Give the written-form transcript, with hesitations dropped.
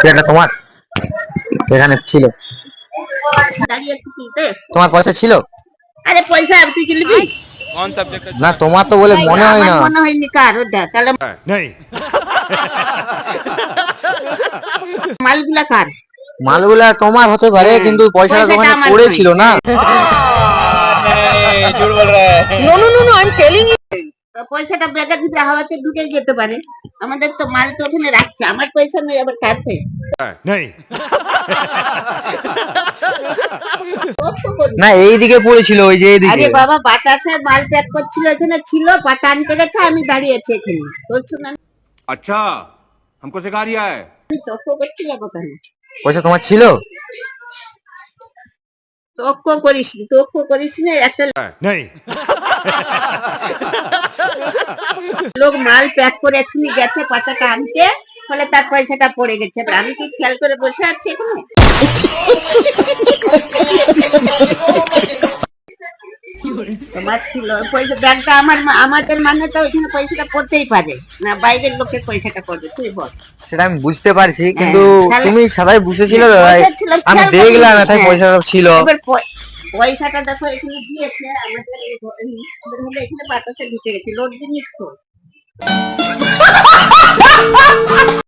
এটা তোমার এখানে ছিল, তোমার পয়সা ছিল? আরে পয়সা তুই কি নিবি? कौन सब्जेक्ट না তোমার তো বলে মনে হয় আমার না। মনে হয়নি কার ওটা, তাহলে মালগুলা কার? মালগুলা তোমার হতে পারে, হ্যাঁ, কিন্তু পয়সাটা তো ওখানে আমার পড়েছিল না। তো পয়সাটা ব্যাগের ভিতরে হাওয়াতে ঢুকে যেতে পারে। আমাদের তো মাল তো ওখানে রাখছে, আমার পয়সা নেই, আবার কার পয়সা? না এইদিকে পড়েছিল, ওই যে এইদিকে। আরে বাবা, বাতাসে মাল প্যাক করছিল, এখানে ছিল, পাতা আনতে গেছে, আমি দাঁড়িয়ে আছি এখানে। তোর শুনে अच्छा हमको सिखा रिया है। আমি তক্ক করতে যাবো কেন? পয়সা তোমার ছিল? তক্ক করিস না, একটা লোক মাল প্যাক করে এক্ষুনি গেছে পাতাটা আনতে, ফলে তার পয়সাটা পড়ে গেছে। এবার আমি কি খেয়াল করে বসে আছি এখানে? তোমার ছিল পয়সা, ব্যাগটা আমাদের মানে তো ওইখানে পয়সাটা পড়তেই পারে না, বাইরের লোকের পয়সাটা পড়বে, তুই বল। সেটা আমি বুঝতে পারছি, কিন্তু তাহলে- তুমি সাদাই বুঝেছিল, পয়সা ছিল, আমি খেয়াল দেখলাম করিনি। এটাই পয়সাটা ছিল। এবার পয়সাটা দেখো এখানে দিয়েছে, আমাদের হলে এখানে বাতাসে ঢুকে গেছে, লোড জিনিস তো।